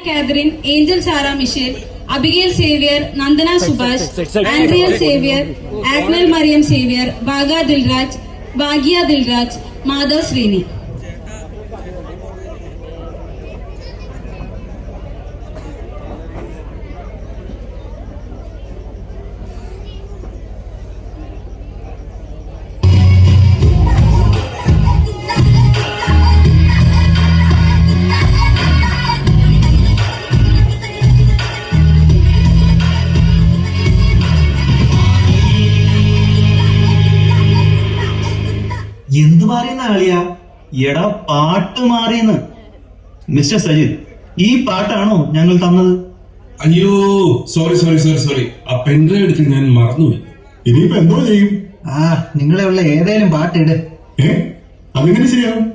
Catherine, Angel Sarah Michelle, Abigail Xavier, Nandana Subhash, Andrea Xavier, Agnel Mariam Xavier, Bhaga Dilraj, Bhagia Dilraj, Madhav Srini. എന്ത് മാറിയെന്ന ആളിയാ? എടാ പാട്ട് മാറിയെന്ന്. Mister Sajith, ഈ പാട്ടാണോ ഞങ്ങൾ തന്നത്? അയ്യോ, സോറി. ആ പെൻഡ്രൈവ് എടുത്ത് ഞാൻ മറന്നുപോയി. ഇനിയിപ്പോ എന്തോ ചെയ്യും? നിങ്ങളെ ഉള്ള ഏതായാലും പാട്ടിട്. അതെങ്ങനെ ശരിയാവും?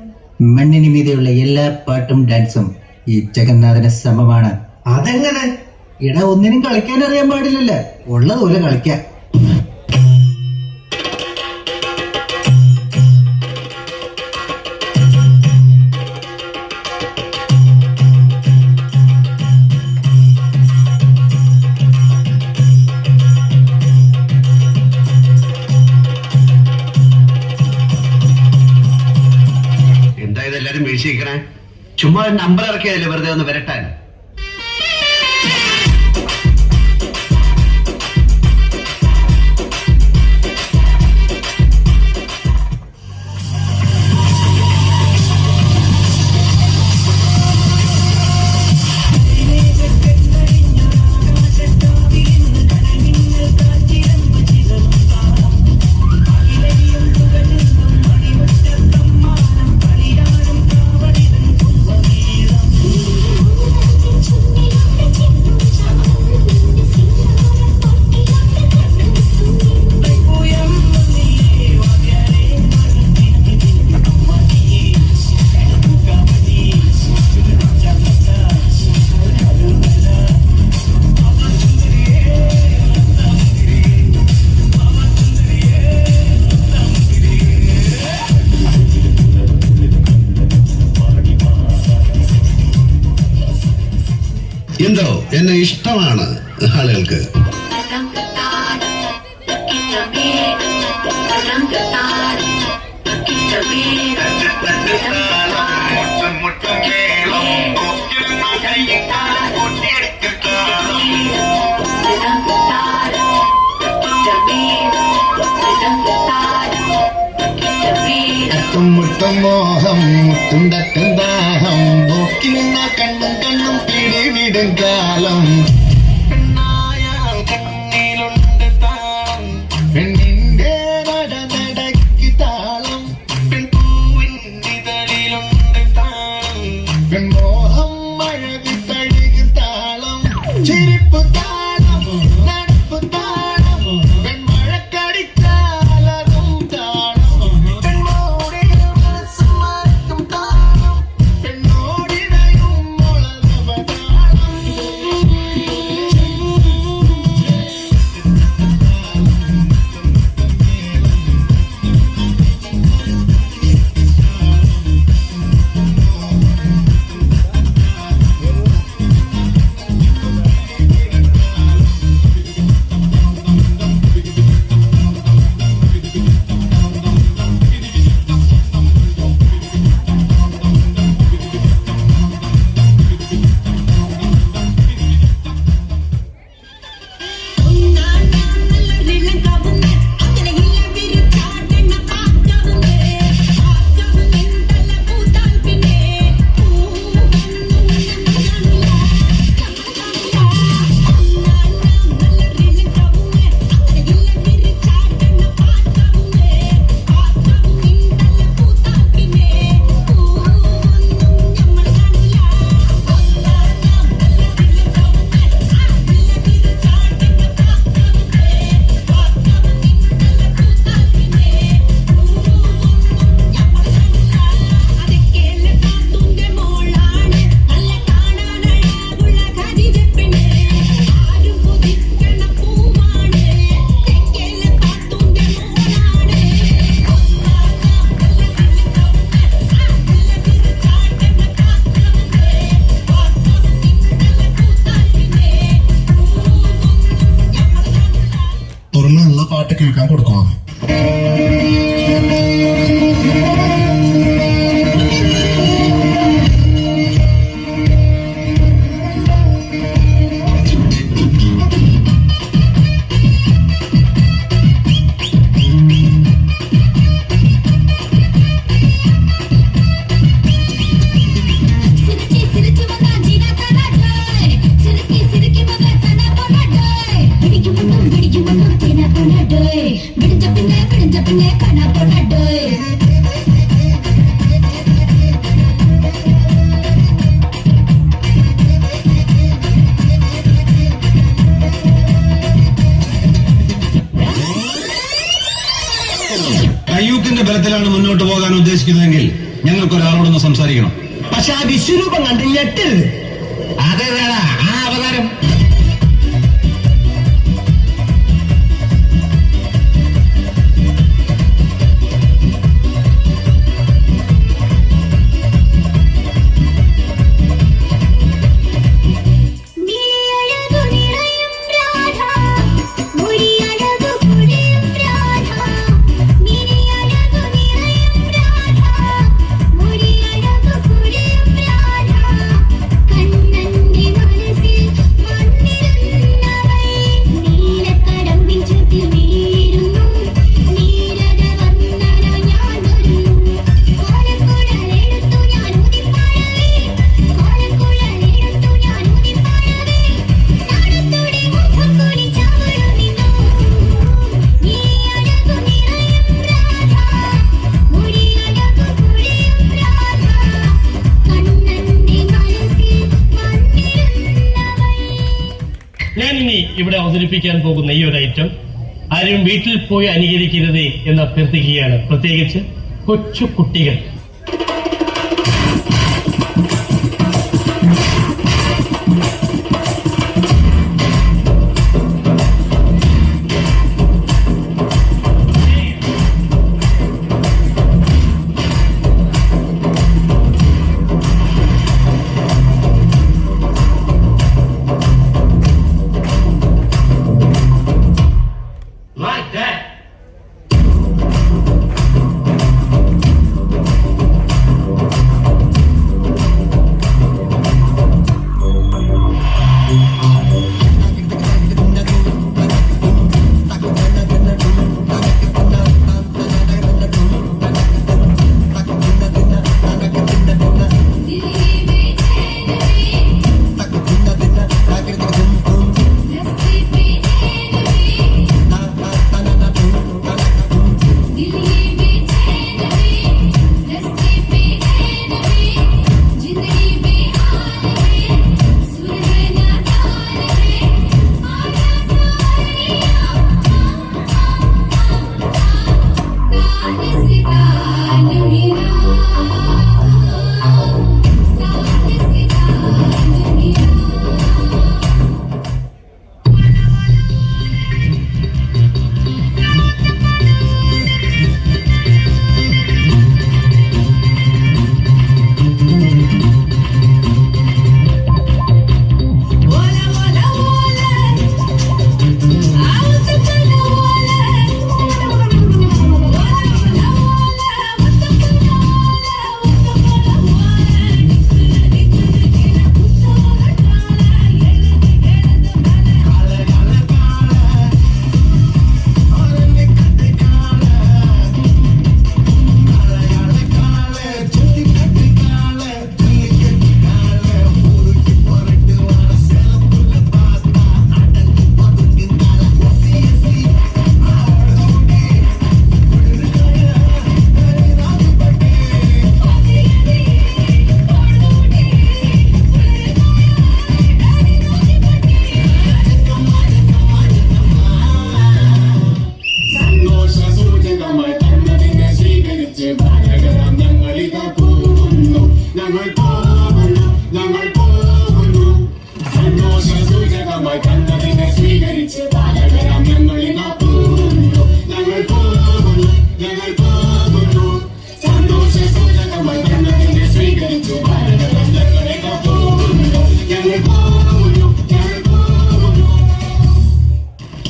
മണ്ണിന് മീതെയുള്ള എല്ലാ പാട്ടും ഡാൻസും ഈ ജഗന്നാഥന് സമമാണ്. അതെങ്ങനെ? ഇടാ, ഒന്നിനും കളിക്കാൻ അറിയാൻ പാടില്ലല്ലോ, ഉള്ളതുപോലെ കളിക്കാം. എല്ലാരും വീഴ്ചയിക്കണേ. ചുമ്മാ നമ്പർ ഇറക്കിയതല്ലേ വെറുതെ ഒന്ന് വരട്ടാൻ. എന്തോ എന്നെ ഇഷ്ടമാണ് ആളുകൾക്ക്. മുട്ടും മോഹം മുട്ടുണ്ടക്കും ദാഹം നോക്കി നിന്ന കണ്ണും കണ്ണും പിടിവിടും കാലം. പെണ്ണായാൽ കണ്ണിലുണ്ട് താളം, പെണ്ണിന്റെ നടനടക്കി താളം, പെൺപൂവിൻ്റെ ഇതളിലുണ്ട് താളം, പെൺമോഹം അഴകി തഴുകി താളം, ചിരിപ്പു താളം, നടപ്പു താളം, പെൺമഴക്കടിച്ചാലതും താളം. തരത്തിലാണ് മുന്നോട്ട് പോകാൻ ഉദ്ദേശിക്കുന്നതെങ്കിൽ ഞങ്ങൾക്ക് ഒരാളോടൊന്ന് സംസാരിക്കണം. പക്ഷെ ആ വിശ്വരൂപം കണ്ട് ഞെട്ടരുത്. അതേതാ ആ അവതാരം? ഞാൻ ഇനി ഇവിടെ അവതരിപ്പിക്കാൻ പോകുന്ന ഈ ഒരു ഐറ്റം ആരും വീട്ടിൽ പോയി അനുകരിക്കരുതേ എന്ന് അഭ്യർത്ഥിക്കുകയാണ്, പ്രത്യേകിച്ച് കൊച്ചു കുട്ടികൾ.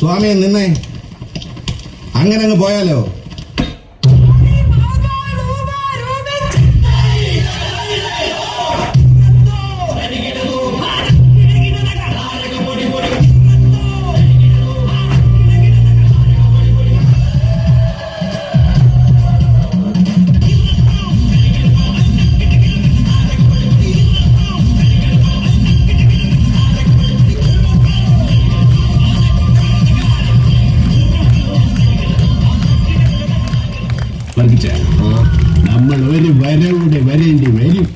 സ്വാമിയെ നിന്നേ, അങ്ങനെ അങ്ങ് പോയാലോ? നമ്മൾ ഒരു വരവേണ്ടി വരും.